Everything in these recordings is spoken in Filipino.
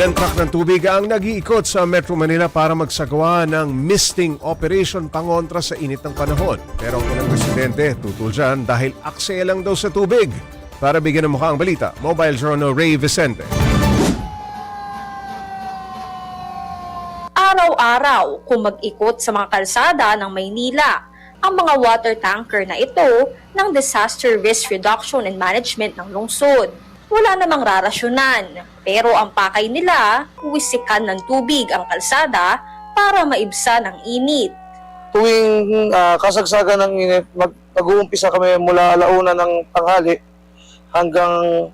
Ilang truck ng tubig ang nag-iikot sa Metro Manila para magsagawa ng misting operation pangontra sa init ng panahon. Pero ang ilang residente tutol dyan dahil aksaya lang daw sa tubig. Para bigyan ng mukha ang balita, Mobile Journal Ray Vicente. Araw-araw kung mag-ikot sa mga kalsada ng Maynila ang mga water tanker na ito ng Disaster Risk Reduction and Management ng lungsod. Wala namang rarasyonan, pero ang pakay nila, wisikan ng tubig ang kalsada para maibsan ang init. Tuwing kasagsagan ng init, mag-uumpisa kami mula alauna ng tanghali hanggang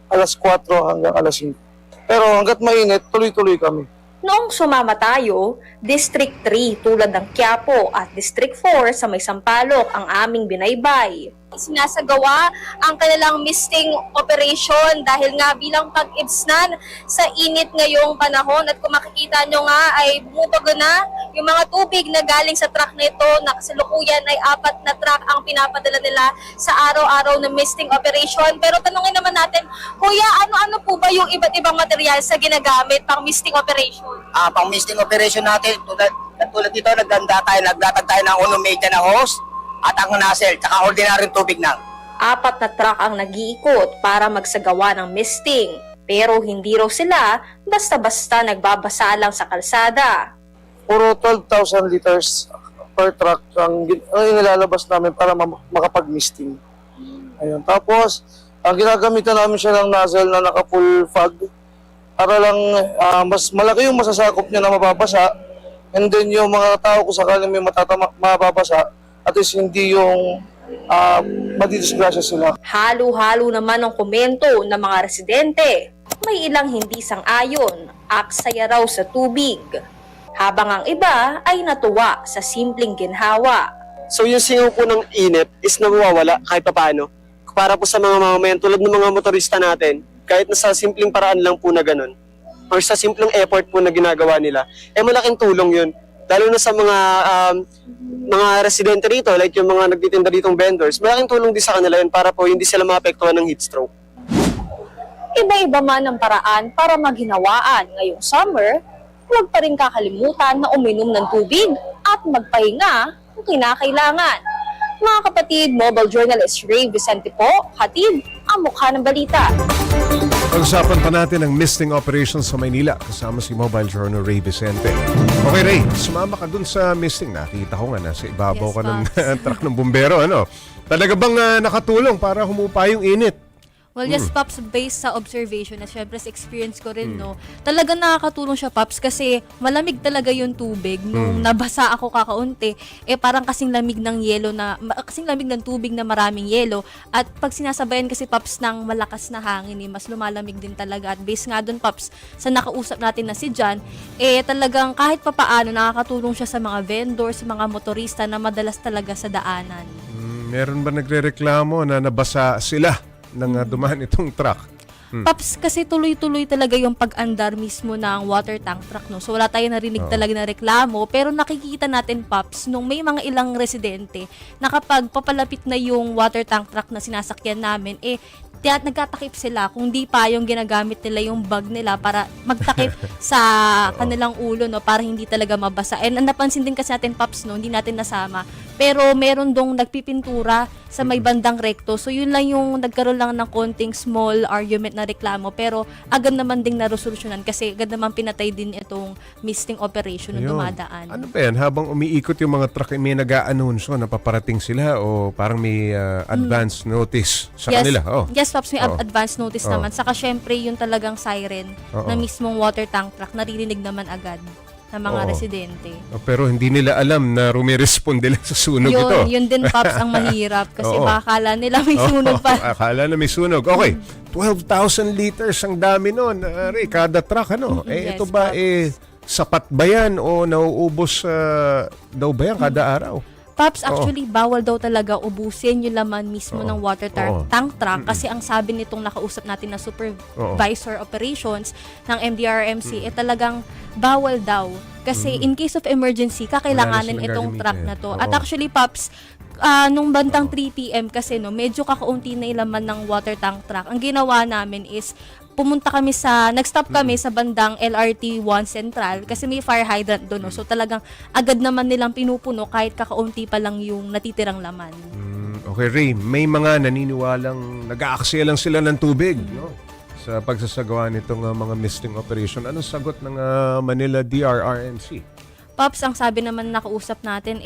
alas 4 hanggang alas 5. Pero hanggat mainit, tuloy-tuloy kami. Noong sumama tayo, District 3 tulad ng Quiapo at District 4 sa May Sampaloc ang aming binaybay. Sinasagawa ang kanilang misting operation dahil nga bilang pag-ibsnan sa init ngayong panahon at kung makikita nyo nga ay bumubago na yung mga tubig na galing sa truck na ito na kasalukuyan ay 4 na truck ang pinapadala nila sa araw-araw na misting operation. Pero tanungin naman natin, Kuya, ano-ano po ba yung iba't ibang material sa ginagamit pang misting operation? Pang misting operation natin, tulad dito, nagdatag tayo ng uno-media na hose at ang nozzle, tsaka ordinaryong tubig na. 4 na truck ang nag-iikot para magsagawa ng misting. Pero hindi raw sila basta-basta nagbabasa lang sa kalsada. Puro 12,000 liters per truck ang nilalabas namin para makapag-misting. Ayun. Tapos, ang ginagamitan namin siya ng nozzle na naka-full fog para lang mas malaki yung masasakop niya na mababasa, and then yung mga tao kung sakaling may mababasa, at least hindi yung madidisgrasya sila. Halo-halo naman ang komento ng mga residente. May ilang hindi sang-ayon, aksaya raw sa tubig. Habang ang iba ay natuwa sa simpleng ginhawa. So yung singaw po ng init is nawawala kahit paano. Para po sa mga mamamayan tulad ng mga motorista natin, kahit na sa simpleng paraan lang po na ganun, or sa simpleng effort po na ginagawa nila, malaking tulong yun. Lalo na sa mga residente rito, like yung mga nagtitinda ditong vendors, malaking tulong din sa kanila yun para po hindi sila maapektuhan ng heat stroke. Iba-iba man ang paraan para maghinawaan ngayong summer, huwag pa rin kakalimutan na uminom ng tubig at magpahinga kung kinakailangan. Mga kapatid, Mobile Journalist Ray Vicente po, hatid ang mukha ng balita. Pag-usapan pa natin ang misting operations sa Maynila kasama si Mobile Journal Ray Vicente. Okay Ray, sumama ka dun sa misting. Nakita ko nga nasa ibabaw Yes, ka ng Pops. truck ng bumbero. Talaga bang nakatulong para humupa yung init? Well, yes, Pops, based sa observation at syempre sa experience ko rin, no, talagang nakakatulong siya, Pops, kasi malamig talaga yung tubig. Nung nabasa ako kakaunti, parang kasing lamig ng yelo kasing lamig ng tubig na maraming yelo. At pag sinasabayan kasi, Pops, ng malakas na hangin, mas lumalamig din talaga. At based nga dun, Pops, sa nakausap natin na si John, talagang kahit papaano nakakatulong siya sa mga vendors, sa mga motorista na madalas talaga sa daanan. Meron ba nagrereklamo na nabasa sila nang dumaan itong truck? Pops, kasi tuloy-tuloy talaga yung pag-andar mismo ng water tank truck, no? So wala tayo narinig talaga na reklamo, pero nakikita natin, Pops, nung may mga ilang residente na kapag papalapit na yung water tank truck na sinasakyan namin, nagtatakip sila kung di pa yung ginagamit nila yung bag nila para magtakip sa kanilang ulo, no, para hindi talaga mabasa. And napansin din kasi natin, Pops, no, hindi natin nasama, pero meron dong nagpipintura sa may bandang rekto. So yun lang yung nagkaroon lang ng konting small argument na reklamo, pero agad naman ding naresolusyonan kasi agad naman pinatay din itong misting operation na Ayun. dumadaan. Ano ba yan? Habang umiikot yung mga truck, may nag-a-anunsyo na paparating sila o parang may advance notice sa kanila? Yes, Pops, may Oo. advance notice Oo. naman. Saka syempre yung talagang siren Oo. na mismong water tank truck, naririnig naman agad ng mga Oo. residente. Pero hindi nila alam na rumiresponde lang sa sunog ito. Yun din, Pops, ang mahirap kasi Oo. baka akala nila may sunog pa. Akala na may sunog. Okay, 12,000 liters ang dami nun. Ray, kada truck, ano? Yes, Ito ba, Pops. sapat ba yan o nauubos daw ba yan kada araw? Pops, actually, bawal daw talaga ubusin yung laman mismo Oo. ng water Oo. tank truck kasi ang sabi nitong nakausap natin na supervisor operations ng MDRMC, talagang bawal daw. Kasi in case of emergency, kakailanganin Wala na silang itong truck na gagamitin. to. Oo. At actually, Pops, nung bandang 3 p.m. kasi, no, medyo kakaunti na ilaman ng water tank truck. Ang ginawa namin is, nag-stop kami sa bandang LRT 1 Central kasi may fire hydrant doon. No? So talagang agad naman nilang pinupuno kahit kakaunti pa lang yung natitirang laman. Okay, Ray, may mga naniniwalang nag-aaksaya lang sila ng tubig, no? Sa pagsasagawa nitong mga misting operation. Anong sagot ng Manila DRRMC? Pops, ang sabi naman na nakausap natin,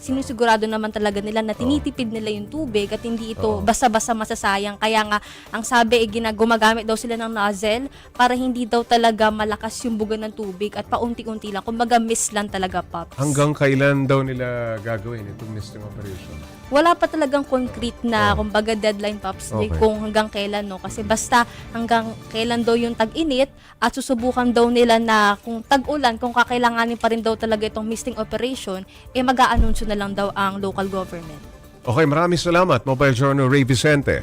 sinusigurado naman talaga nila na tinitipid nila yung tubig at hindi ito basta-basta masasayang. Kaya nga, ang sabi, gumagamit daw sila ng nozzle para hindi daw talaga malakas yung buga ng tubig at paunti-unti lang. Kumbaga, miss lang talaga, Pops. Hanggang kailan daw nila gagawin itong misting operation? Wala pa talagang concrete na, kumbaga, deadline, Pops, Okay. kung hanggang kailan, no? Kasi basta hanggang kailan daw yung tag-init at susubukan daw nila na kung tag-ulan, kung kakailanganin pa rin daw talaga itong misting operation, mag-aanunsyo na lang daw ang local government. Okay, maraming salamat, Mobile Journal Ray Vicente.